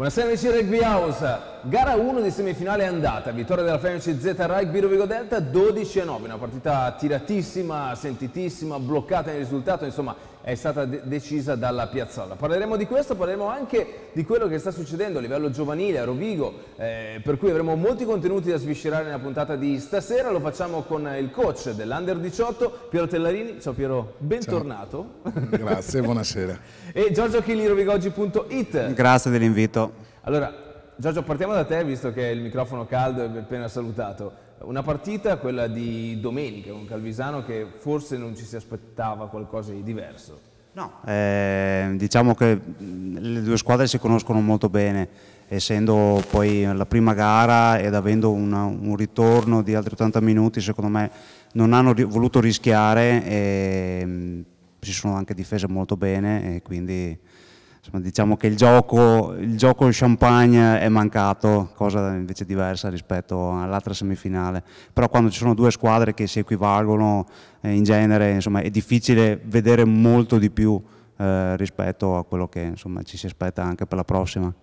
Buonasera amici di Rugby House, gara 1 di semifinale andata, vittoria della Fenice Z Rugby Rovigo Delta 12-9, una partita tiratissima, sentitissima, bloccata nel risultato, insomma è stata decisa dalla piazzola. Parleremo di questo, parleremo anche di quello che sta succedendo a livello giovanile a Rovigo, per cui avremo molti contenuti da sviscerare nella puntata di stasera. Lo facciamo con il coach dell'Under 18, Piero Tellarini. Ciao Piero, bentornato. Ciao. Grazie, buonasera. E Giorgio Chilli, rovigoggi.it. Grazie dell'invito. Allora, Giorgio, partiamo da te, visto che il microfono caldo e appena salutato. Una partita, quella di domenica, con Calvisano, che forse non ci si aspettava qualcosa di diverso. No, diciamo che le due squadre si conoscono molto bene, essendo poi la prima gara ed avendo un ritorno di altri 80 minuti, secondo me non hanno voluto rischiare e si sono anche difese molto bene e quindi insomma, diciamo che il gioco champagne è mancato, cosa invece diversa rispetto all'altra semifinale. Però quando ci sono due squadre che si equivalgono, in genere insomma, è difficile vedere molto di più rispetto a quello che insomma, ci si aspetta anche per la prossima.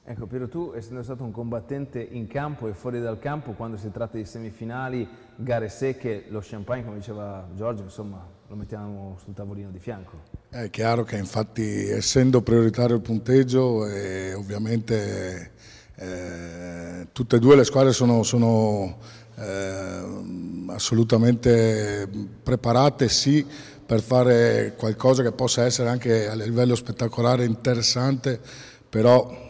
Ecco Piero, tu essendo stato un combattente in campo e fuori dal campo, quando si tratta di semifinali, gare secche, lo champagne, come diceva Giorgio, insomma, lo mettiamo sul tavolino di fianco. È chiaro che infatti essendo prioritario il punteggio ovviamente tutte e due le squadre sono assolutamente preparate sì per fare qualcosa che possa essere anche a livello spettacolare interessante, però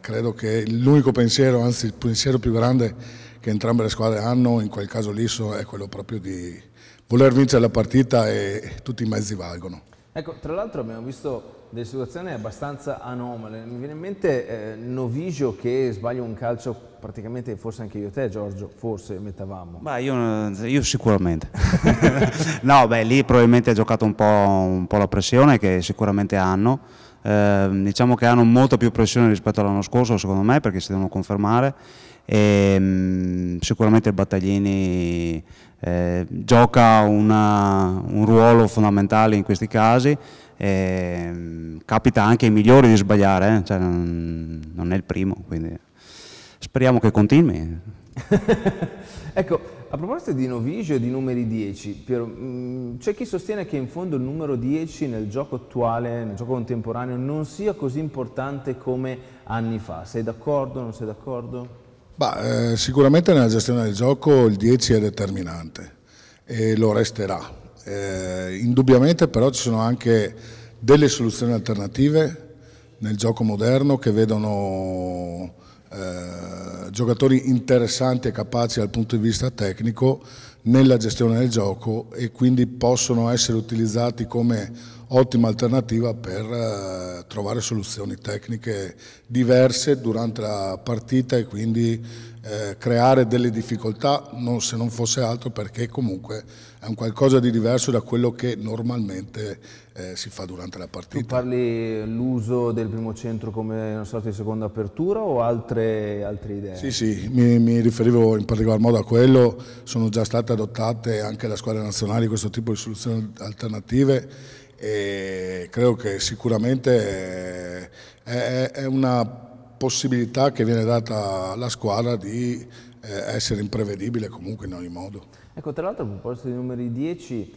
credo che l'unico pensiero, anzi il pensiero più grande che entrambe le squadre hanno in quel caso lì è quello proprio di voler vincere la partita e tutti i mezzi valgono. Ecco, tra l'altro abbiamo visto delle situazioni abbastanza anomale. Mi viene in mente Novisio che sbaglia un calcio praticamente, forse anche io e te Giorgio, forse mettavamo. Beh, io sicuramente. No, beh, lì probabilmente ha giocato un po' la pressione che sicuramente hanno. Diciamo che hanno molta più pressione rispetto all'anno scorso secondo me, perché si devono confermare e sicuramente il Battaglini gioca un ruolo fondamentale in questi casi. Capita anche ai migliori di sbagliare, cioè non è il primo, quindi speriamo che continui. Ecco, a proposito di Novisio e di numeri 10, Piero, c'è chi sostiene che in fondo il numero 10 nel gioco attuale, nel gioco contemporaneo, non sia così importante come anni fa. Sei d'accordo o non sei d'accordo? Sicuramente nella gestione del gioco il 10 è determinante e lo resterà. Indubbiamente però ci sono anche delle soluzioni alternative nel gioco moderno che vedono giocatori interessanti e capaci dal punto di vista tecnico nella gestione del gioco e quindi possono essere utilizzati come ottima alternativa per trovare soluzioni tecniche diverse durante la partita e quindi creare delle difficoltà, se non fosse altro perché comunque è un qualcosa di diverso da quello che normalmente si fa durante la partita. Tu parli l'uso del primo centro come una sorta di seconda apertura o altre idee? Sì, mi riferivo in particolar modo a quello, sono già state adottate anche da squadre nazionali questo tipo di soluzioni alternative e credo che sicuramente è una possibilità che viene data alla squadra di essere imprevedibile comunque in ogni modo. Ecco, tra l'altro a proposito dei numeri 10,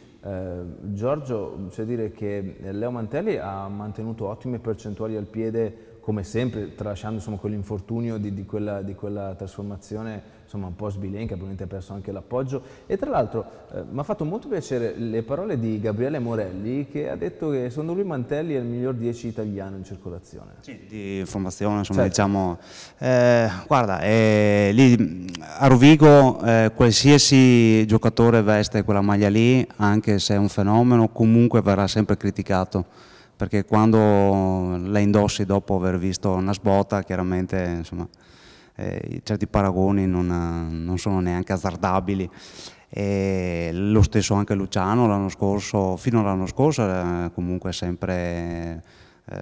Giorgio, c'è da dire che Leo Mantelli ha mantenuto ottime percentuali al piede come sempre, tralasciando insomma quell'infortunio di quella trasformazione insomma un po' sbilenca, probabilmente ha perso anche l'appoggio. E tra l'altro mi ha fatto molto piacere le parole di Gabriele Morelli, che ha detto che secondo lui Mantelli è il miglior 10 italiano in circolazione. Sì, di formazione insomma, certo. Diciamo, guarda, lì a Rovigo qualsiasi giocatore veste quella maglia lì, anche se è un fenomeno, comunque verrà sempre criticato, perché quando la indossi dopo aver visto una sbotta, chiaramente insomma, certi paragoni non sono neanche azzardabili. E lo stesso anche Luciano l'anno scorso, fino all'anno scorso era comunque sempre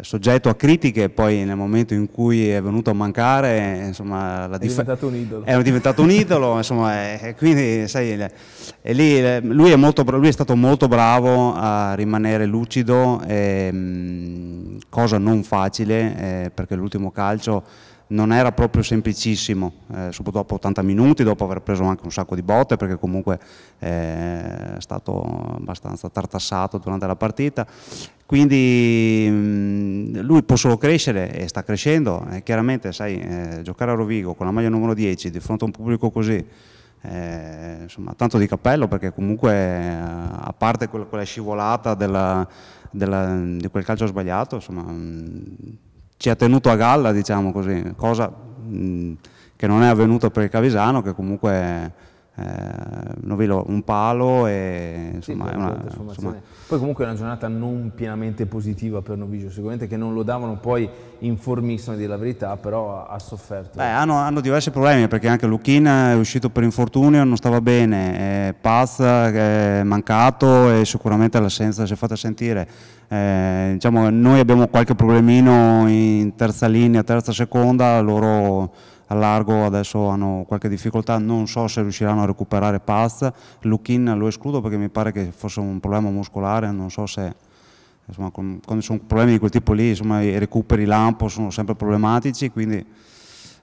soggetto a critiche, poi nel momento in cui è venuto a mancare, insomma, è diventato un idolo. È diventato un idolo, insomma, quindi sai, lui è stato molto bravo a rimanere lucido, cosa non facile, perché l'ultimo calcio non era proprio semplicissimo, soprattutto dopo 80 minuti, dopo aver preso anche un sacco di botte, perché comunque è stato abbastanza tartassato durante la partita. Quindi lui può solo crescere e sta crescendo, chiaramente sai, giocare a Rovigo con la maglia numero 10 di fronte a un pubblico così, insomma, tanto di cappello, perché comunque a parte quella scivolata di quel calcio sbagliato, insomma, ci ha tenuto a galla, diciamo così, cosa che non è avvenuta per il Cavisano, che comunque Novillo un palo e insomma, sì, poi comunque è una giornata non pienamente positiva per Noviggio, sicuramente, che non lo davano poi in formissima, a dire la verità, però ha sofferto. Hanno diversi problemi, perché anche Luchin è uscito per infortunio, non stava bene, Paz è mancato e sicuramente l'assenza si è fatta sentire. Diciamo, noi abbiamo qualche problemino in terza linea, terza seconda, loro a largo adesso hanno qualche difficoltà, non so se riusciranno a recuperare Paz. Luchin lo escludo perché mi pare che fosse un problema muscolare, non so se, insomma, quando sono problemi di quel tipo lì, insomma, i recuperi lampo sono sempre problematici, quindi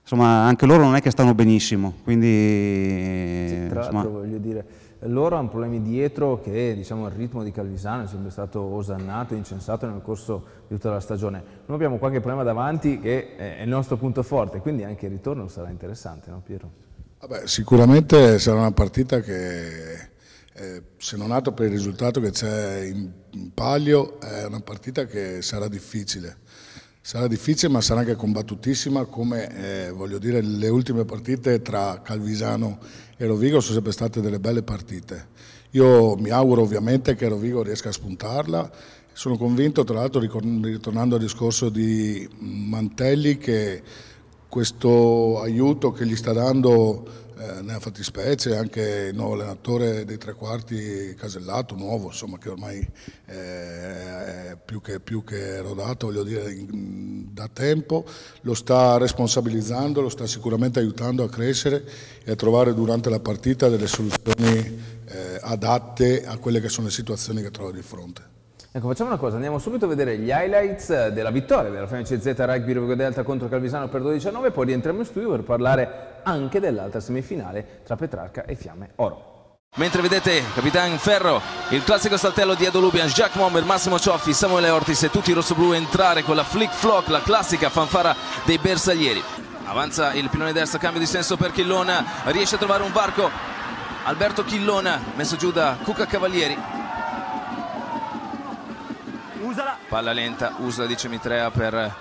insomma anche loro non è che stanno benissimo, quindi sì, tra l'altro voglio dire, loro hanno problemi dietro che, diciamo, il ritmo di Calvisano è sempre stato osannato e incensato nel corso di tutta la stagione. Noi abbiamo qualche problema davanti che è il nostro punto forte, quindi anche il ritorno sarà interessante, no Piero? Vabbè, sicuramente sarà una partita che, se non altro per il risultato che c'è in palio, è una partita che sarà difficile. Sarà difficile, ma sarà anche combattutissima, come voglio dire, le ultime partite tra Calvisano e Rovigo sono sempre state delle belle partite. Io mi auguro ovviamente che Rovigo riesca a spuntarla. Sono convinto, tra l'altro, ritornando al discorso di Mantelli, che questo aiuto che gli sta dando nella fattispecie anche il nuovo allenatore dei tre quarti Casellato, nuovo, insomma, che ormai è più che rodato, voglio dire, da tempo, lo sta responsabilizzando, lo sta sicuramente aiutando a crescere e a trovare durante la partita delle soluzioni adatte a quelle che sono le situazioni che trova di fronte. Ecco, facciamo una cosa, andiamo subito a vedere gli highlights della vittoria della FMCZ Rugby Rovigo Delta contro Calvisano per 12-9, poi rientriamo in studio per parlare anche dell'altra semifinale tra Petrarca e Fiamme Oro. Mentre vedete Capitan Ferro, il classico saltello di Edo Lubian, Jacques Mommer, Massimo Cioffi, Samuele Ortis e tutti i rossoblù entrare con la flick flock, la classica fanfara dei bersaglieri. Avanza il pilone destro, cambio di senso per Chillona, riesce a trovare un varco Alberto Chillona, messo giù da Cuca Cavalieri. Palla lenta, Usala, dice Mitrea, per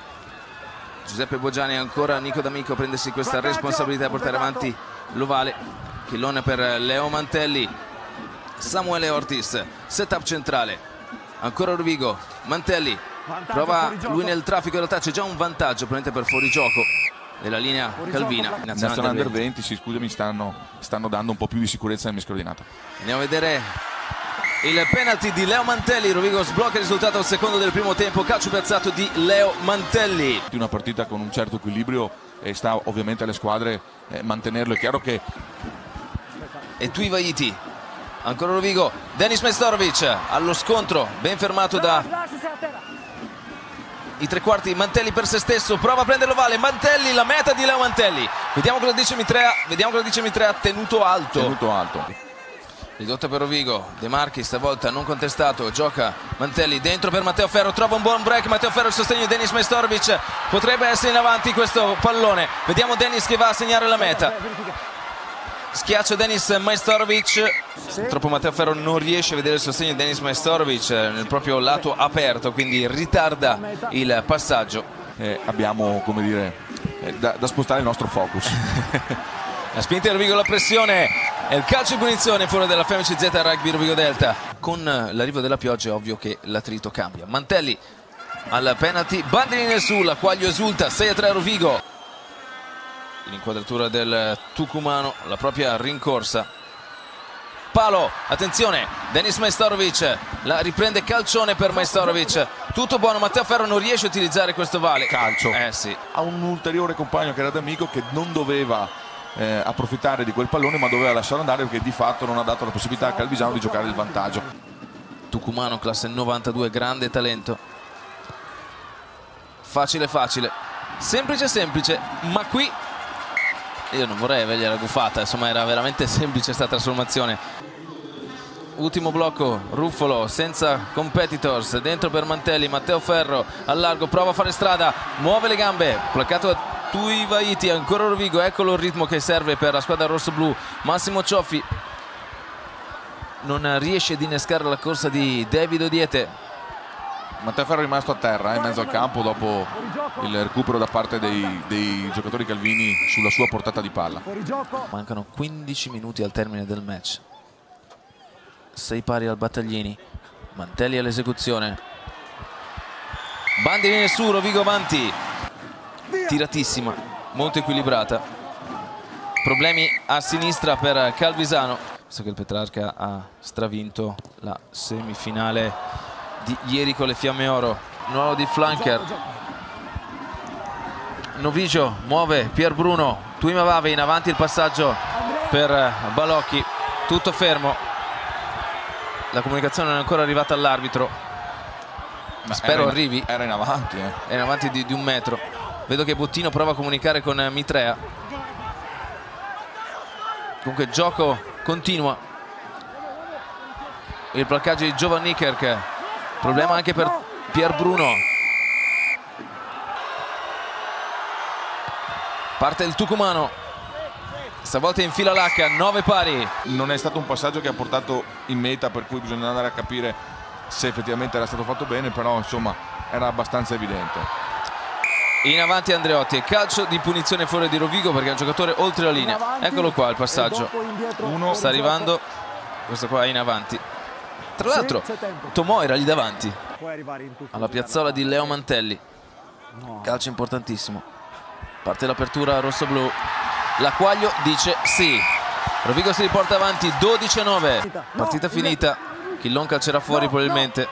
Giuseppe Boggiani, ancora Nico D'Amico a prendersi questa responsabilità di portare avanti l'ovale. Chillona per Leo Mantelli, Samuele Ortis, setup centrale, ancora Rovigo, Mantelli, prova lui nel traffico, in realtà c'è già un vantaggio probabilmente per fuorigioco della linea calvina. Nazionale Under 20, sì, scusami, stanno dando un po' più di sicurezza nel miscoordinato. Andiamo a vedere il penalty di Leo Mantelli, Rovigo sblocca il risultato al secondo del primo tempo, calcio piazzato di Leo Mantelli. Una partita con un certo equilibrio e sta ovviamente alle squadre mantenerlo. È chiaro che... E Tuivaiti, ancora Rovigo, Denis Mestorovic allo scontro, ben fermato da i tre quarti, Mantelli per se stesso, prova a prendere l'ovale, Mantelli, la meta di Leo Mantelli. Vediamo cosa dice Mitrea, tenuto alto. Tenuto alto. Ridotta per Rovigo, De Marchi stavolta non contestato, gioca Mantelli dentro per Matteo Ferro, trova un buon break, Matteo Ferro il sostegno di Denis Mestorovic, potrebbe essere in avanti questo pallone, vediamo Denis che va a segnare la meta, schiaccia Denis Mestorovic, troppo Matteo Ferro non riesce a vedere il sostegno di Denis Mestorovic nel proprio lato aperto, quindi ritarda il passaggio. Abbiamo, come dire, da spostare il nostro focus. La spinta di Rovigo, la pressione e il calcio in punizione fuori della FMCZ Rugby Rovigo Delta. Con l'arrivo della pioggia è ovvio che l'attrito cambia. Mantelli al penalty, bandierine su, la Quaglio esulta, 6-3 Rovigo. L'inquadratura del tucumano, la propria rincorsa. Palo, attenzione, Denis Mestorovic, la riprende calcione per Mestorovic, Tutto buono, Matteo Ferro non riesce a utilizzare questo vale. Calcio. Sì. Ha un ulteriore compagno che era D'Amico, che non doveva approfittare di quel pallone, ma doveva lasciare andare, perché di fatto non ha dato la possibilità a Calvisano di giocare il vantaggio. Tucumano, classe 92, grande talento. Facile facile, semplice semplice, ma qui io non vorrei avergli la gufata, insomma era veramente semplice questa trasformazione. Ultimo blocco, Ruffolo senza competitors, dentro per Mantelli, Matteo Ferro al largo, prova a fare strada, muove le gambe, placato a Tuivaiti, ancora Rovigo, eccolo il ritmo che serve per la squadra rossoblu. Massimo Cioffi non riesce ad innescare la corsa di David Odiete. Matteo Ferro è rimasto a terra in mezzo al campo dopo il recupero da parte dei giocatori calvini sulla sua portata di palla. Mancano 15 minuti al termine del match. 6 pari al Battaglini, Mantelli all'esecuzione, bandierine su, Rovigo avanti, tiratissima, molto equilibrata, problemi a sinistra per Calvisano, visto che il Petrarca ha stravinto la semifinale di ieri con le Fiamme Oro. Nuovo di flanker, Novigio muove Pier Bruno, Tuimavave in avanti, il passaggio per Balocchi, tutto fermo. La comunicazione non è ancora arrivata all'arbitro, spero arrivi. Era in avanti. È in avanti di 1 metro. Vedo che Bottino prova a comunicare con Mitrea. Comunque gioco continua. Il placcaggio di Giovanni Kerk. Problema anche per Pier Bruno. Parte il Tucumano. Stavolta in fila l'H, 9 pari. Non è stato un passaggio che ha portato in meta, per cui bisogna andare a capire se effettivamente era stato fatto bene, però insomma era abbastanza evidente. In avanti Andreotti e calcio di punizione fuori di Rovigo perché è un giocatore oltre la linea. Eccolo qua il passaggio. Uno sta arrivando, questo qua è in avanti. Tra l'altro Tomò era lì davanti alla piazzola di Leo Mantelli. Calcio importantissimo. Parte l'apertura rossoblu. L'Acquaglio dice sì. Rovigo si riporta avanti 12-9. Partita finita. Chillon calcerà fuori probabilmente.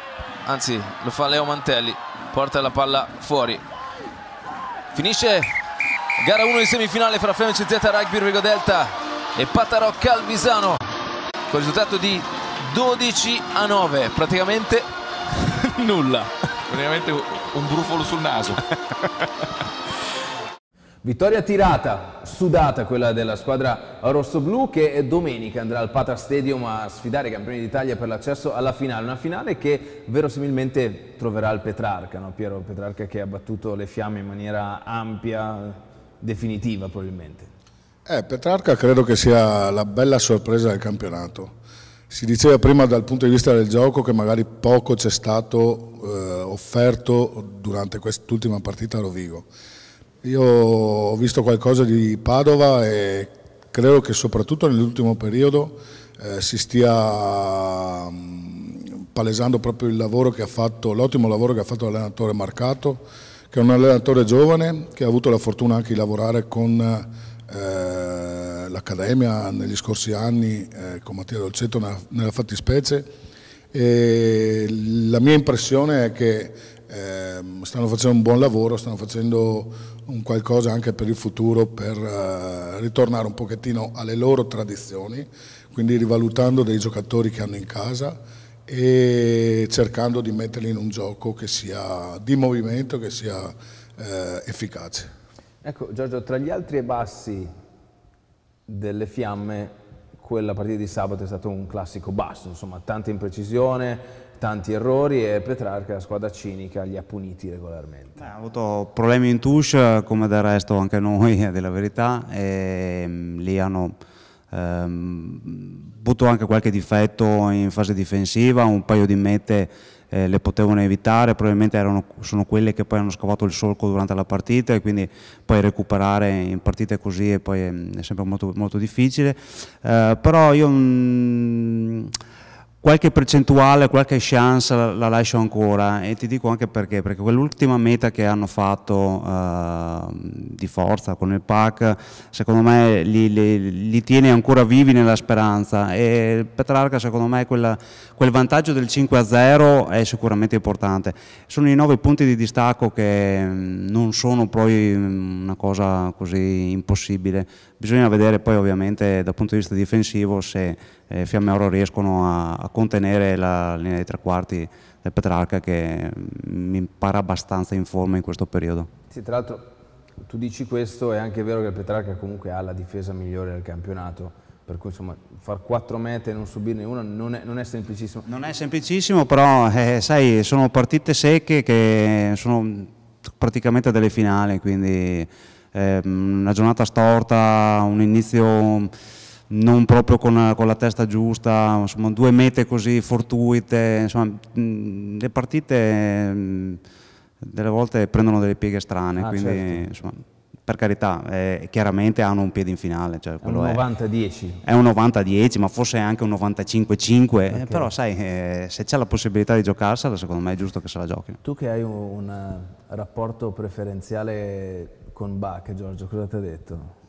Anzi, lo fa Leo Mantelli. Porta la palla fuori. Finisce gara 1 di semifinale fra FMCZ Rugby Rovigo Delta e Pattarò Calvisano con il risultato di 12-9. Praticamente nulla. Praticamente un brufolo sul naso. Vittoria tirata, sudata quella della squadra rossoblu, che domenica andrà al Patar Stadium a sfidare i campioni d'Italia per l'accesso alla finale. Una finale che verosimilmente troverà il Petrarca, no? Piero Petrarca, che ha battuto le Fiamme in maniera ampia, definitiva probabilmente. Petrarca credo che sia la bella sorpresa del campionato. Si diceva prima dal punto di vista del gioco che magari poco c'è stato offerto durante quest'ultima partita a Rovigo. Io ho visto qualcosa di Padova e credo che soprattutto nell'ultimo periodo si stia palesando proprio il lavoro che ha fatto, l'ottimo lavoro che ha fatto l'allenatore Marcato, che è un allenatore giovane che ha avuto la fortuna anche di lavorare con l'Accademia negli scorsi anni, con Mattia Dolcetto nella fattispecie. E la mia impressione è che stanno facendo un buon lavoro, stanno facendo un qualcosa anche per il futuro, per ritornare un pochettino alle loro tradizioni, quindi rivalutando dei giocatori che hanno in casa e cercando di metterli in un gioco che sia di movimento, che sia efficace. Ecco Giorgio, tra gli alti e bassi delle Fiamme, quella partita di sabato è stato un classico basso, insomma tanta imprecisione, tanti errori, e Petrarca, la squadra cinica, li ha puniti regolarmente. Ha avuto problemi in touche, come del resto anche noi, a dire la verità, e lì hanno avuto anche qualche difetto in fase difensiva, un paio di mete le potevano evitare, probabilmente sono quelle che poi hanno scavato il solco durante la partita, e quindi poi recuperare in partite così poi è sempre molto, molto difficile. Però io qualche percentuale, qualche chance la lascio ancora, e ti dico anche perché quell'ultima meta che hanno fatto di forza con il PAC, secondo me li tiene ancora vivi nella speranza, e Petrarca, secondo me, quel vantaggio del 5-0 è sicuramente importante. Sono i 9 punti di distacco, che non sono poi una cosa così impossibile. Bisogna vedere poi ovviamente dal punto di vista difensivo se Fiamme Oro riescono a contenere la linea dei tre quarti del Petrarca, che mi pare abbastanza in forma in questo periodo. Sì, tra l'altro tu dici questo, è anche vero che il Petrarca comunque ha la difesa migliore del campionato, per cui insomma far 4 mete e non subirne una non è semplicissimo. Non è semplicissimo, però sai, sono partite secche che sono praticamente delle finali, quindi una giornata storta, un inizio non proprio con la testa giusta, insomma 2 mete così fortuite, insomma le partite delle volte prendono delle pieghe strane, quindi certo. Insomma, per carità, chiaramente hanno un piede in finale, cioè è un 90-10. È un 90-10, ma forse anche un 95-5, okay. Però sai, se c'è la possibilità di giocarsela, secondo me è giusto che se la giochino. Tu che hai un rapporto preferenziale con Bach, Giorgio, cosa ti ha detto?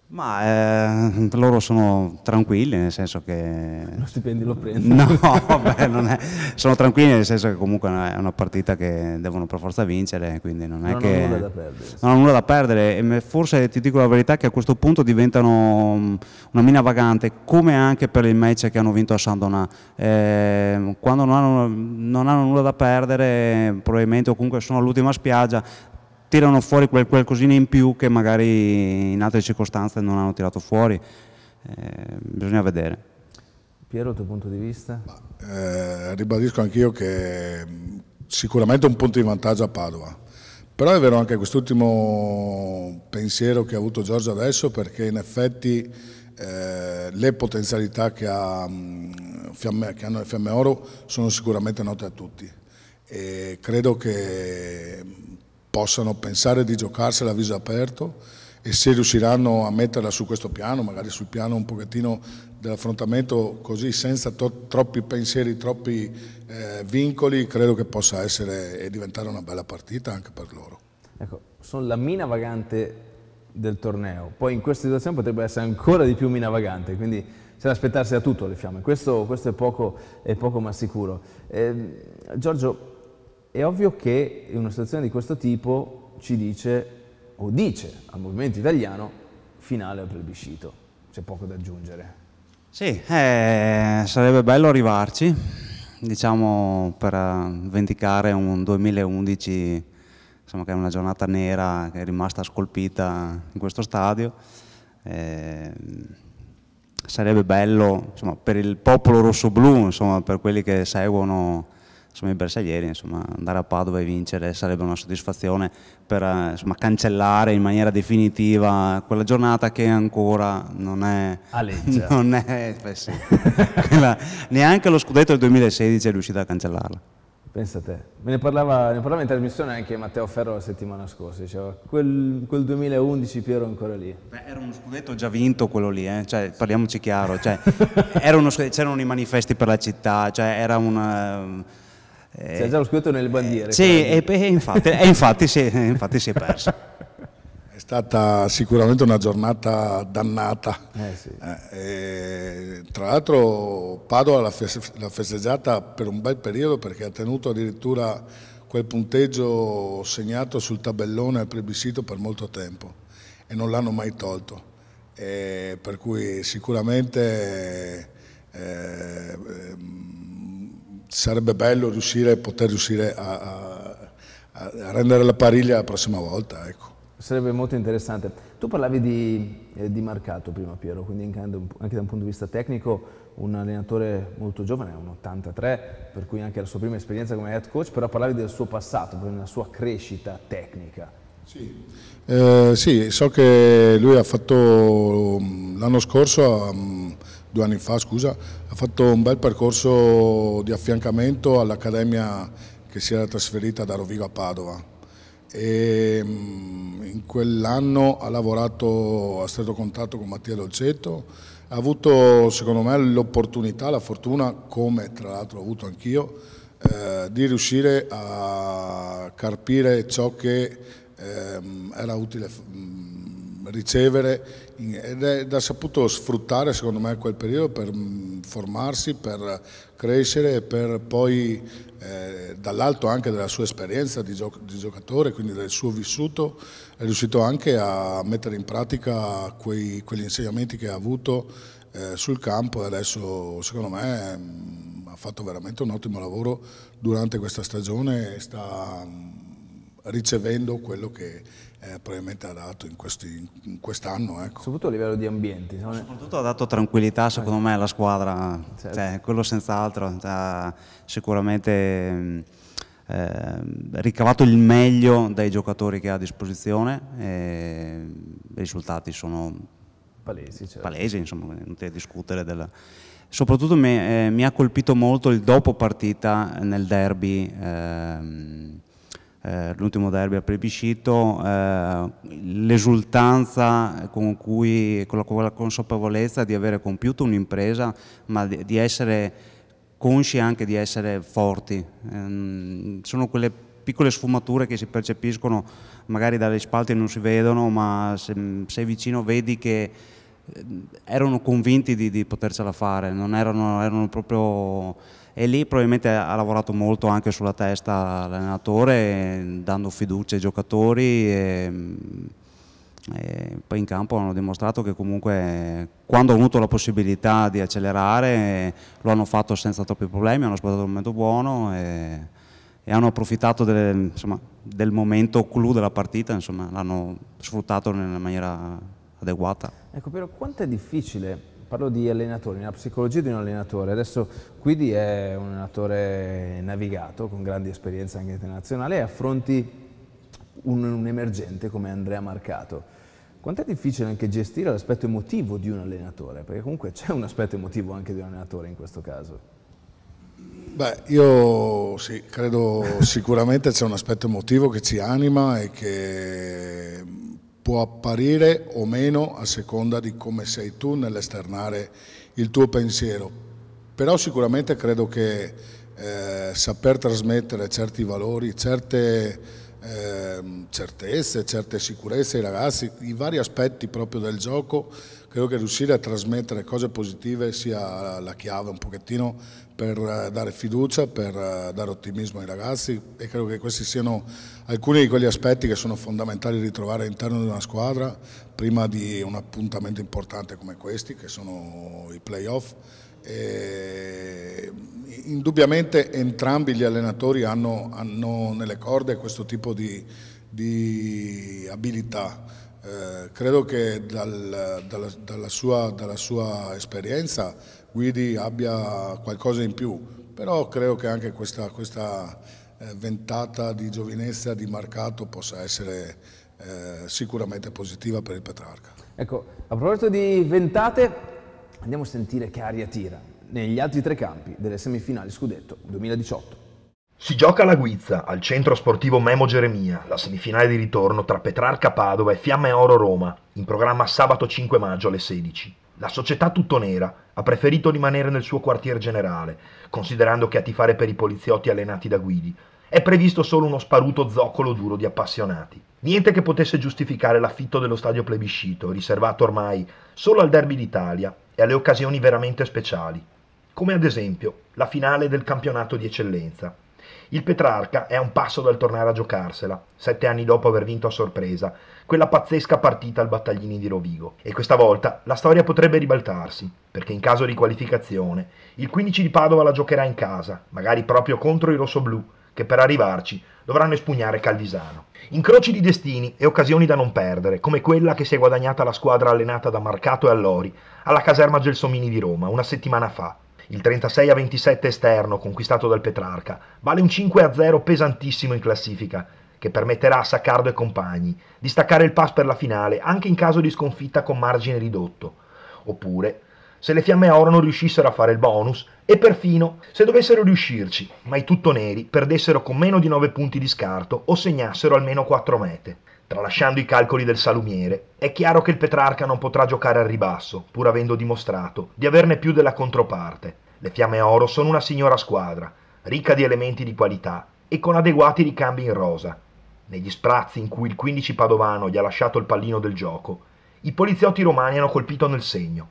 Ma loro sono tranquilli, nel senso che... Lo stipendio lo prendono? No, vabbè, sono tranquilli nel senso che comunque è una partita che devono per forza vincere, quindi non è che... Non hanno nulla da perdere. Non hanno nulla da perdere, e forse ti dico la verità che a questo punto diventano una mina vagante, come anche per il match che hanno vinto a Saint-Donat. Quando non hanno nulla da perdere, probabilmente, o comunque sono all'ultima spiaggia, tirano fuori qualcosina in più che magari in altre circostanze non hanno tirato fuori. Bisogna vedere. Piero, il tuo punto di vista? Ribadisco anch'io che sicuramente un punto di vantaggio a Padova, però è vero anche quest'ultimo pensiero che ha avuto Giorgio adesso, perché in effetti le potenzialità che hanno le Fiamme Oro sono sicuramente note a tutti, e credo che possano pensare di giocarsela a viso aperto, e se riusciranno a metterla su questo piano, magari sul piano un pochettino dell'affrontamento, così senza troppi pensieri, troppi vincoli, credo che possa essere e diventare una bella partita anche per loro. Ecco, sono la mina vagante del torneo, poi in questa situazione potrebbe essere ancora di più mina vagante, quindi c'è da aspettarsi da tutto le Fiamme, questo è poco ma sicuro. Giorgio, è ovvio che in una situazione di questo tipo ci dice, o dice al movimento italiano, finale al plebiscito, c'è poco da aggiungere. Sì, sarebbe bello arrivarci, diciamo, per vendicare un 2011, insomma, che è una giornata nera che è rimasta scolpita in questo stadio. Sarebbe bello, insomma, per il popolo rossoblu, insomma, per quelli che seguono, insomma, i bersaglieri, insomma, andare a Padova e vincere sarebbe una soddisfazione per insomma, cancellare in maniera definitiva quella giornata che ancora non è... aleggia. Non è, sì. Neanche lo scudetto del 2016 è riuscito a cancellarla. Pensa a te. Ne parlava in trasmissione anche Matteo Ferro la settimana scorsa, diceva quel 2011 Piero ancora lì. Beh, era uno scudetto già vinto quello lì, cioè, parliamoci chiaro, cioè, c'erano i manifesti per la città, cioè era un... C'è già lo scudetto nelle bandiere. Sì, e infatti si è perso. È stata sicuramente una giornata dannata. Sì. Tra l'altro Padova l'ha festeggiata per un bel periodo, perché ha tenuto addirittura quel punteggio segnato sul tabellone al plebiscito per molto tempo e non l'hanno mai tolto. Per cui sicuramente sarebbe bello poter riuscire a rendere la pariglia la prossima volta, ecco. Sarebbe molto interessante. Tu parlavi di Marcato prima, Piero, quindi anche da un punto di vista tecnico un allenatore molto giovane, un 83, per cui anche la sua prima esperienza come head coach, però parlavi del suo passato, della sua crescita tecnica. Sì, so che lui ha fatto l'anno scorso, 2 anni fa, scusa, ha fatto un bel percorso di affiancamento all'Accademia che si era trasferita da Rovigo a Padova, e in quell'anno ha lavorato a stretto contatto con Mattia Dolcetto, ha avuto secondo me l'opportunità, la fortuna, come tra l'altro ho avuto anch'io, di riuscire a carpire ciò che era utile ricevere ed ha saputo sfruttare secondo me quel periodo per formarsi, per crescere e per poi dall'alto anche della sua esperienza di giocatore, quindi del suo vissuto, è riuscito anche a mettere in pratica quegli insegnamenti che ha avuto sul campo e adesso secondo me ha fatto veramente un ottimo lavoro durante questa stagione e sta ricevendo quello che probabilmente ha dato in quest'anno. Ecco. Soprattutto a livello di ambienti. Soprattutto ha dato tranquillità secondo me alla squadra, certo. Cioè, quello senz'altro, ha sicuramente ricavato il meglio dai giocatori che ha a disposizione e i risultati sono palesi, certo. Palesi, insomma, non ti discutere soprattutto mi ha colpito molto il dopo partita nel derby, l'ultimo derby al plebiscito, l'esultanza con la consapevolezza di avere compiuto un'impresa, ma di essere consci anche di essere forti. Sono quelle piccole sfumature che si percepiscono, magari dalle spalle non si vedono, ma se sei vicino vedi che erano convinti di potercela fare, non erano proprio... E lì probabilmente ha lavorato molto anche sulla testa l'allenatore, dando fiducia ai giocatori e poi in campo hanno dimostrato che comunque quando hanno avuto la possibilità di accelerare lo hanno fatto senza troppi problemi, hanno aspettato un momento buono e hanno approfittato del momento clou della partita, insomma, l'hanno sfruttato nella maniera adeguata. Ecco, però quanto è difficile, parlo di allenatori, nella psicologia di un allenatore, adesso Guidi è un allenatore navigato, con grandi esperienze anche internazionali, e affronti un emergente come Andrea Marcato. Quanto è difficile anche gestire l'aspetto emotivo di un allenatore? Perché comunque c'è un aspetto emotivo anche di un allenatore in questo caso. Beh, io sì, credo sicuramente c'è un aspetto emotivo che ci anima e che può apparire o meno a seconda di come sei tu nell'esternare il tuo pensiero. Però sicuramente credo che saper trasmettere certi valori, certe certezze, certe sicurezze ai ragazzi, i vari aspetti proprio del gioco, credo che riuscire a trasmettere cose positive sia la chiave un pochettino per dare fiducia, per dare ottimismo ai ragazzi, e credo che questi siano alcuni di quegli aspetti che sono fondamentali ritrovare all'interno di una squadra prima di un appuntamento importante come questi, che sono i playoff. Indubbiamente entrambi gli allenatori hanno nelle corde questo tipo di abilità. Credo che dalla sua esperienza Guidi abbia qualcosa in più, però credo che anche questa ventata di giovinezza di Marcato possa essere sicuramente positiva per il Petrarca. Ecco, a proposito di ventate, andiamo a sentire che aria tira negli altri tre campi delle semifinali Scudetto 2018. Si gioca alla Guizza, al centro sportivo Memo Geremia, la semifinale di ritorno tra Petrarca Padova e Fiamme Oro Roma, in programma sabato 5 maggio alle 16. La società tuttonera ha preferito rimanere nel suo quartier generale, considerando che a tifare per i poliziotti allenati da Guidi è previsto solo uno sparuto zoccolo duro di appassionati. Niente che potesse giustificare l'affitto dello stadio plebiscito, riservato ormai solo al derby d'Italia e alle occasioni veramente speciali, come ad esempio la finale del campionato di eccellenza. Il Petrarca è a un passo dal tornare a giocarsela, 7 anni dopo aver vinto a sorpresa quella pazzesca partita al Battaglini di Rovigo. E questa volta la storia potrebbe ribaltarsi, perché in caso di qualificazione il 15 di Padova la giocherà in casa, magari proprio contro i rossoblù, che per arrivarci dovranno espugnare Calvisano. Incroci di destini e occasioni da non perdere, come quella che si è guadagnata la squadra allenata da Marcato e Allori alla caserma Gelsomini di Roma una settimana fa. Il 36-27 esterno conquistato dal Petrarca vale un 5-0 pesantissimo in classifica, che permetterà a Saccardo e compagni di staccare il pass per la finale anche in caso di sconfitta con margine ridotto, oppure se le Fiamme Oro non riuscissero a fare il bonus, e perfino se dovessero riuscirci, ma i tuttoneri perdessero con meno di 9 punti di scarto o segnassero almeno 4 mete. Tralasciando i calcoli del salumiere, è chiaro che il Petrarca non potrà giocare al ribasso, pur avendo dimostrato di averne più della controparte. Le Fiamme Oro sono una signora squadra, ricca di elementi di qualità e con adeguati ricambi in rosa. Negli sprazzi in cui il 15 padovano gli ha lasciato il pallino del gioco, i poliziotti romani hanno colpito nel segno.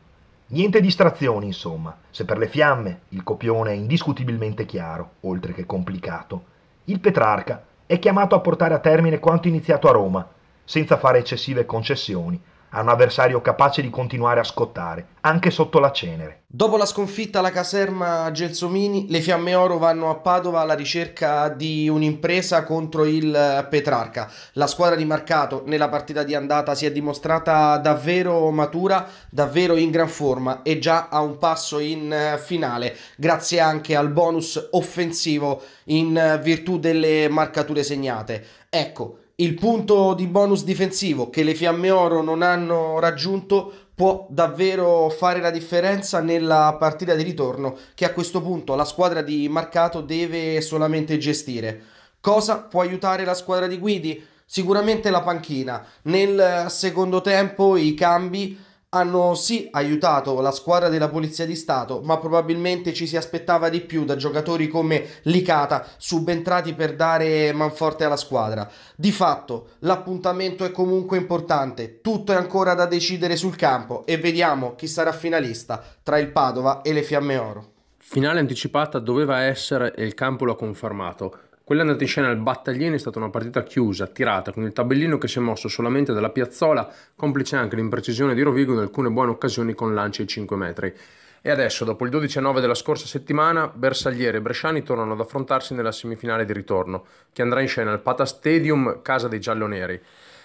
Niente distrazioni, insomma. Se per le Fiamme il copione è indiscutibilmente chiaro, oltre che complicato, il Petrarca è chiamato a portare a termine quanto iniziato a Roma, senza fare eccessive concessioni, a un avversario capace di continuare a scottare, anche sotto la cenere. Dopo la sconfitta alla caserma Gelsomini, le Fiamme Oro vanno a Padova alla ricerca di un'impresa contro il Petrarca. La squadra di Marcato nella partita di andata si è dimostrata davvero matura, davvero in gran forma e già a un passo in finale, grazie anche al bonus offensivo in virtù delle marcature segnate. Ecco, il punto di bonus difensivo che le Fiamme Oro non hanno raggiunto può davvero fare la differenza nella partita di ritorno che a questo punto la squadra di Marcato deve solamente gestire. Cosa può aiutare la squadra di Guidi? Sicuramente la panchina. Nel secondo tempo i cambi hanno sì aiutato la squadra della Polizia di Stato, ma probabilmente ci si aspettava di più da giocatori come Licata, subentrati per dare manforte alla squadra. Di fatto l'appuntamento è comunque importante, tutto è ancora da decidere sul campo e vediamo chi sarà finalista tra il Padova e le Fiamme Oro. Finale anticipata doveva essere e il campo l'ha confermato. Quella andata in scena al Battaglini è stata una partita chiusa, tirata, con il tabellino che si è mosso solamente dalla piazzola, complice anche l'imprecisione di Rovigo in alcune buone occasioni con lanci ai 5 metri. E adesso, dopo il 12-9 della scorsa settimana, Bersaglieri e Bresciani tornano ad affrontarsi nella semifinale di ritorno, che andrà in scena al Pata Stadium, casa dei gialloneri.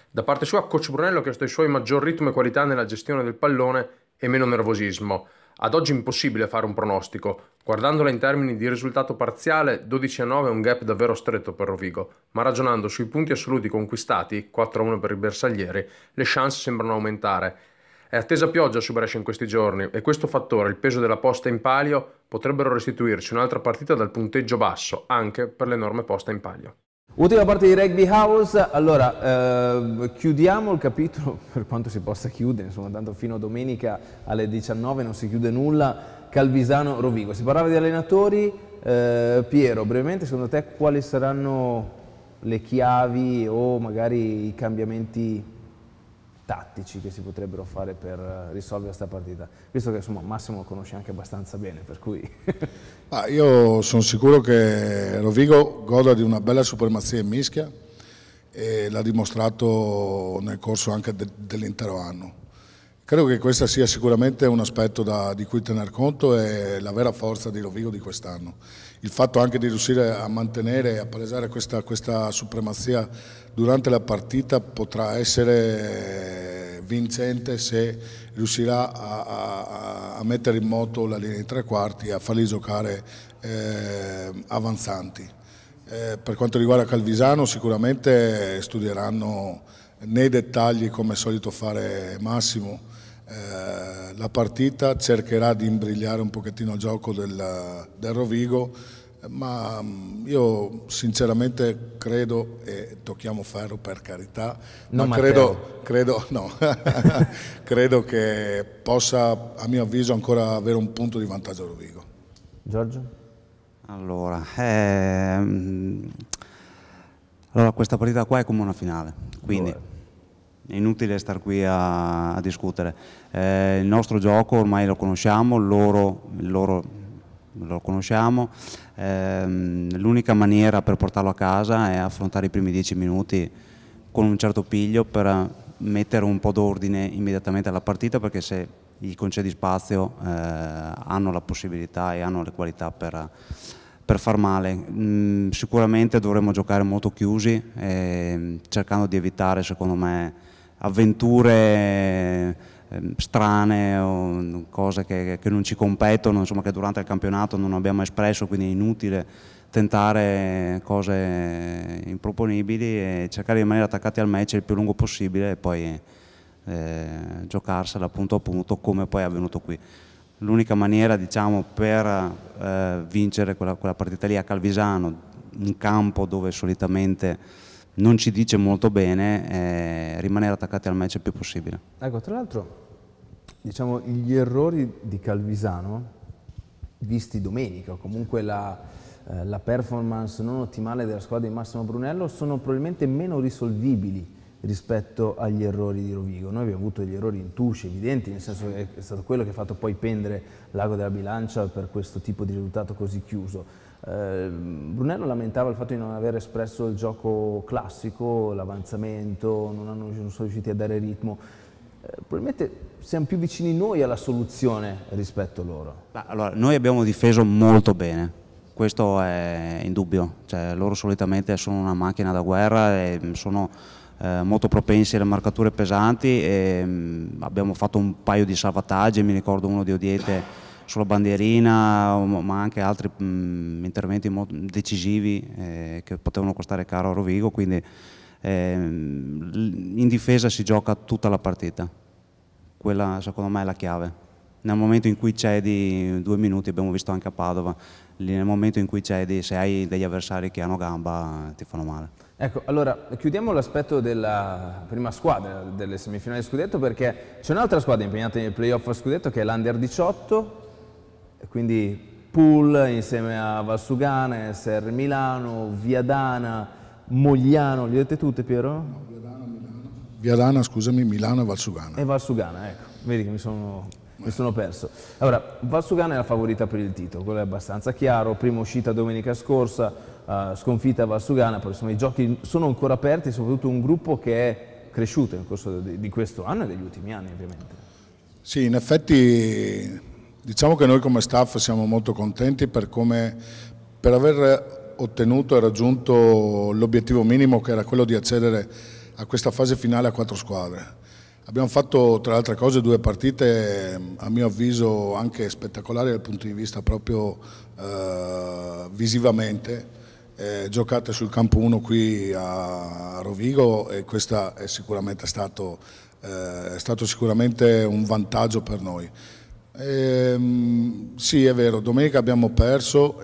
Da parte sua, coach Brunello ha chiesto ai suoi maggior ritmo e qualità nella gestione del pallone e meno nervosismo. Ad oggi è impossibile fare un pronostico. Guardandola in termini di risultato parziale, 12-9 è un gap davvero stretto per Rovigo, ma ragionando sui punti assoluti conquistati, 4-1 per i bersaglieri, le chance sembrano aumentare. È attesa pioggia su Brescia in questi giorni e questo fattore, il peso della posta in palio, potrebbero restituirci un'altra partita dal punteggio basso, anche per l'enorme posta in palio. Ultima parte di Rugby House, allora chiudiamo il capitolo per quanto si possa chiudere, insomma tanto fino a domenica alle 19 non si chiude nulla, Calvisano-Rovigo. Si parlava di allenatori, Piero, brevemente secondo te quali saranno le chiavi o magari i cambiamenti tattici che si potrebbero fare per risolvere questa partita, visto che insomma Massimo lo conosce anche abbastanza bene, per cui... Io sono sicuro che Rovigo goda di una bella supremazia in mischia e l'ha dimostrato nel corso anche dell'intero anno. Credo che questo sia sicuramente un aspetto di cui tener conto e la vera forza di Rovigo di quest'anno. Il fatto anche di riuscire a mantenere e a palesare questa supremazia durante la partita potrà essere vincente se riuscirà a mettere in moto la linea di tre quarti e a farli giocare avanzanti. Per quanto riguarda Calvisano sicuramente studieranno nei dettagli, come è solito fare Massimo, la partita, cercherà di imbrigliare un pochettino il gioco del Rovigo, ma io sinceramente credo, e tocchiamo ferro per carità, non ma credo che possa, a mio avviso, ancora avere un punto di vantaggio Rovigo. Giorgio? Allora, questa partita qua è come una finale, quindi è inutile star qui a discutere. Il nostro gioco ormai lo conosciamo, loro lo conosciamo, l'unica maniera per portarlo a casa è affrontare i primi 10 minuti con un certo piglio per mettere un po' d'ordine immediatamente alla partita, perché se gli concedi spazio hanno la possibilità e hanno le qualità per far male. Sicuramente dovremmo giocare molto chiusi, cercando di evitare, secondo me, avventure strane o cose che non ci competono, insomma, che durante il campionato non abbiamo espresso, quindi è inutile tentare cose improponibili e cercare di rimanere attaccati al match il più lungo possibile e poi giocarsela punto a punto, come poi è avvenuto qui. L'unica maniera, diciamo, per vincere quella partita lì a Calvisano, un campo dove solitamente non ci dice molto bene rimanere attaccati al match il più possibile. Ecco, tra l'altro, diciamo, gli errori di Calvisano visti domenica, o comunque la performance non ottimale della squadra di Massimo Brunello, sono probabilmente meno risolvibili rispetto agli errori di Rovigo. Noi abbiamo avuto degli errori intuci, evidenti, nel senso che è stato quello che ha fatto poi pendere l'ago della bilancia per questo tipo di risultato così chiuso. Brunello lamentava il fatto di non aver espresso il gioco classico, l'avanzamento, non sono riusciti a dare ritmo. Probabilmente siamo più vicini noi alla soluzione rispetto a loro. Allora, noi abbiamo difeso molto bene, questo è indubbio, cioè, loro solitamente sono una macchina da guerra e sono molto propensi alle marcature pesanti e abbiamo fatto un paio di salvataggi, mi ricordo uno di Odiete sulla bandierina, ma anche altri interventi decisivi che potevano costare caro a Rovigo, quindi in difesa si gioca tutta la partita, quella secondo me è la chiave. Nel momento in cui cedi 2 minuti, abbiamo visto anche a Padova, nel momento in cui cedi, se hai degli avversari che hanno gamba ti fanno male. Ecco, allora chiudiamo l'aspetto della prima squadra delle semifinali di scudetto, perché c'è un'altra squadra impegnata nei playoff a scudetto che è l'Under 18, quindi Pool insieme a Valsugana, SR Milano, Viadana, Mogliano, li vedete tutte, Piero? No, Viadana, scusami, Milano e Valsugana. E Valsugana, ecco, vedi che mi sono perso. Allora, Valsugana è la favorita per il titolo, quello è abbastanza chiaro, prima uscita domenica scorsa, sconfitta a Valsugana, poi insomma i giochi sono ancora aperti, soprattutto un gruppo che è cresciuto nel corso di questo anno e degli ultimi anni ovviamente. Sì, in effetti diciamo che noi come staff siamo molto contenti per aver ottenuto e raggiunto l'obiettivo minimo, che era quello di accedere a questa fase finale a 4 squadre. Abbiamo fatto tra le altre cose 2 partite a mio avviso anche spettacolari dal punto di vista proprio visivamente, giocate sul campo 1 qui a Rovigo, e questo è stato sicuramente un vantaggio per noi. Sì, è vero, domenica abbiamo perso,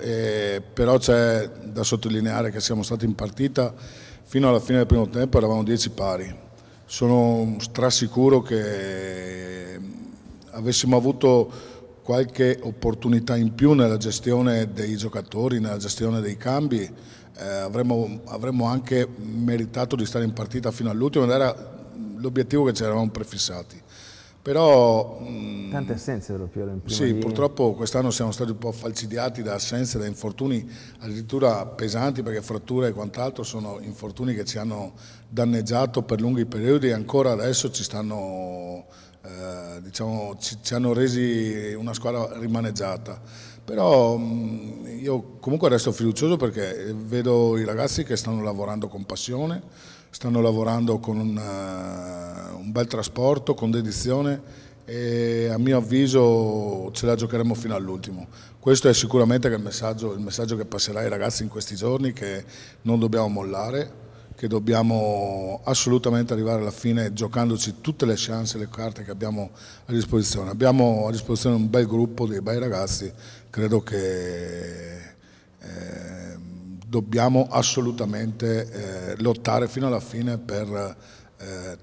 però c'è da sottolineare che siamo stati in partita fino alla fine del primo tempo, eravamo 10 pari. Sono strasicuro che avessimo avuto qualche opportunità in più nella gestione dei giocatori, nella gestione dei cambi, avremmo anche meritato di stare in partita fino all'ultimo, ed era l'obiettivo che ci eravamo prefissati. Però tante assenze proprio in prima sì, linea. purtroppo quest'anno siamo stati un po' falcidiati da assenze, da infortuni addirittura pesanti, perché fratture e quant'altro sono infortuni che ci hanno danneggiato per lunghi periodi e ancora adesso ci stanno, ci hanno resi una squadra rimaneggiata. Però io comunque resto fiducioso perché vedo i ragazzi che stanno lavorando con passione, stanno lavorando con un bel trasporto, con dedizione, e a mio avviso ce la giocheremo fino all'ultimo. Questo è sicuramente il messaggio che passerà ai ragazzi in questi giorni, che non dobbiamo mollare, che dobbiamo assolutamente arrivare alla fine giocandoci tutte le chance e le carte che abbiamo a disposizione. Abbiamo a disposizione un bel gruppo di bei ragazzi, credo che dobbiamo assolutamente lottare fino alla fine per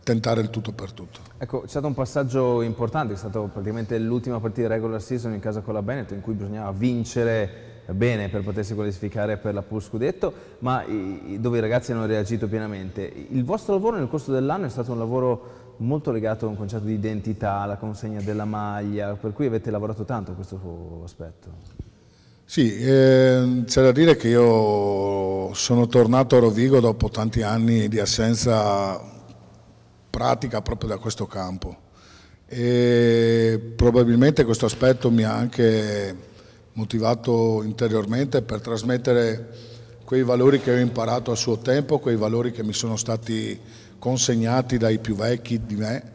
tentare il tutto per tutto. Ecco, c'è stato un passaggio importante, è stato praticamente l'ultima partita di regular season in casa con la Benetton, in cui bisognava vincere bene per potersi qualificare per la Pool Scudetto, ma dove i ragazzi hanno reagito pienamente. Il vostro lavoro nel corso dell'anno è stato un lavoro molto legato a un concetto di identità, alla consegna della maglia, per cui avete lavorato tanto a questo aspetto. Sì, c'è da dire che io sono tornato a Rovigo dopo tanti anni di assenza pratica proprio da questo campo, e probabilmente questo aspetto mi ha anche motivato interiormente per trasmettere quei valori che ho imparato a suo tempo, quei valori che mi sono stati consegnati dai più vecchi di me,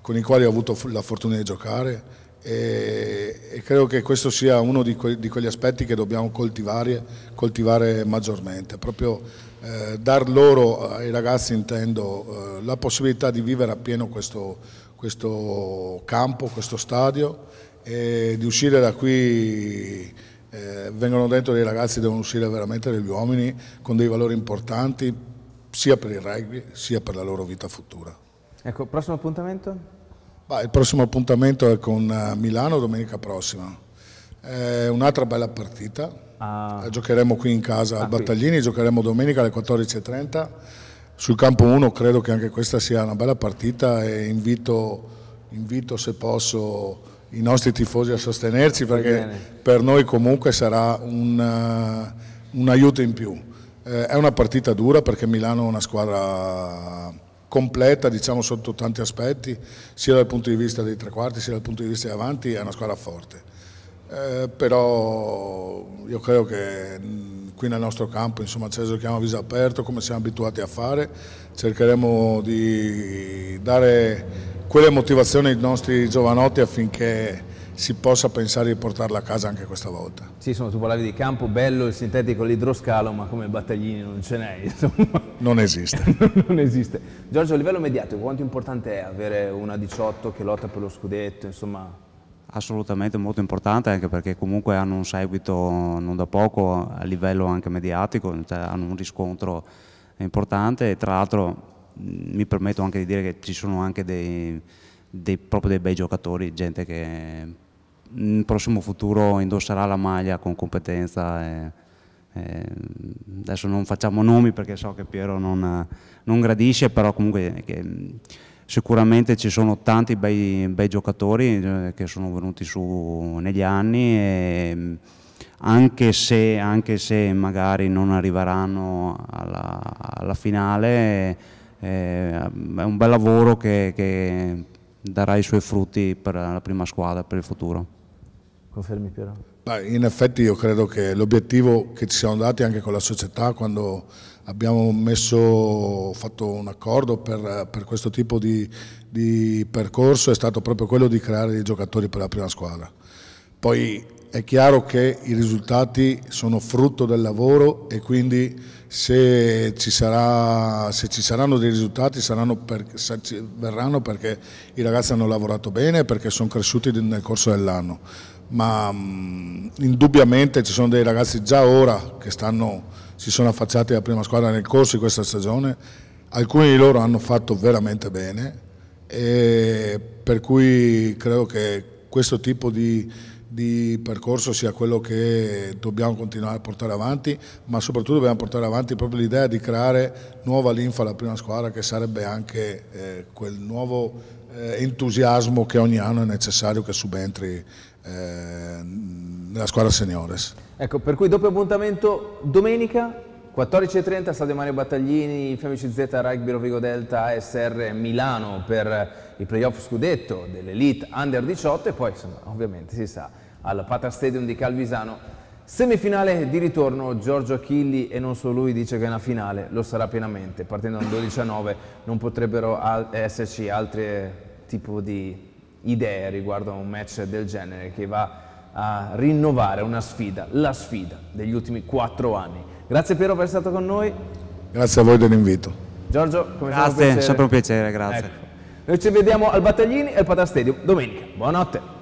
con i quali ho avuto la fortuna di giocare, e credo che questo sia uno di quegli aspetti che dobbiamo coltivare maggiormente, proprio dar loro, ai ragazzi intendo, la possibilità di vivere appieno questo campo, questo stadio, e di uscire da qui. Vengono dentro dei ragazzi, devono uscire veramente degli uomini con dei valori importanti, sia per il rugby sia per la loro vita futura. Ecco, prossimo appuntamento? Il prossimo appuntamento è con Milano domenica prossima. È un'altra bella partita. Giocheremo qui in casa al Battaglini, giocheremo domenica alle 14:30. Sul campo 1 credo che anche questa sia una bella partita e invito se posso i nostri tifosi a sostenerci, perché per noi comunque sarà un aiuto in più. È una partita dura perché Milano è una squadra completa, diciamo, sotto tanti aspetti, sia dal punto di vista dei tre quarti sia dal punto di vista di avanti, è una squadra forte. Però io credo che qui nel nostro campo, insomma, ce la giochiamo a viso aperto come siamo abituati a fare, cercheremo di dare quelle motivazioni ai nostri giovanotti affinché si possa pensare di portarla a casa anche questa volta. Sì, insomma, tu parlavi di campo bello, il sintetico, l'idroscalo, ma come Battaglini non ce n'è, insomma. Non esiste. Non esiste. Giorgio, a livello mediatico, quanto importante è avere una 18 che lotta per lo scudetto, insomma? Assolutamente molto importante, anche perché comunque hanno un seguito non da poco a livello anche mediatico, cioè hanno un riscontro importante e tra l'altro mi permetto anche di dire che ci sono anche proprio dei bei giocatori, gente che nel prossimo futuro indosserà la maglia con competenza. Adesso non facciamo nomi perché so che Piero non gradisce, però comunque sicuramente ci sono tanti bei giocatori che sono venuti su negli anni e anche se magari non arriveranno alla finale, è un bel lavoro che darà i suoi frutti per la prima squadra, per il futuro. Confermi, Piero? In effetti io credo che l'obiettivo che ci siamo dati anche con la società quando abbiamo fatto un accordo per questo tipo di percorso è stato proprio quello di creare dei giocatori per la prima squadra. Poi è chiaro che i risultati sono frutto del lavoro e quindi se ci saranno dei risultati verranno perché i ragazzi hanno lavorato bene e perché sono cresciuti nel corso dell'anno. Ma indubbiamente ci sono dei ragazzi già ora che si sono affacciati alla prima squadra nel corso di questa stagione, alcuni di loro hanno fatto veramente bene e per cui credo che questo tipo di percorso sia quello che dobbiamo continuare a portare avanti, ma soprattutto dobbiamo portare avanti proprio l'idea di creare nuova linfa alla prima squadra, che sarebbe anche quel nuovo entusiasmo che ogni anno è necessario che subentri nella squadra seniores. Ecco, per cui doppio appuntamento domenica 14:30 Stadio Mario Battaglini, Fiammici Z Rugby Rovigo Delta ASR Milano per i playoff scudetto dell'Elite Under 18 e poi insomma ovviamente si sa al Pata Stadium di Calvisano semifinale di ritorno. Giorgio Achilli, e non solo lui, dice che è una finale, lo sarà pienamente, partendo da 12-9 non potrebbero esserci altri tipo di idee riguardo a un match del genere che va a rinnovare una sfida, la sfida degli ultimi 4 anni. Grazie Piero per essere stato con noi. Grazie a voi dell'invito. Giorgio, come grazie, sempre un piacere, grazie. Ecco. Noi ci vediamo al Battaglini e al Pata Stadium domenica. Buonanotte.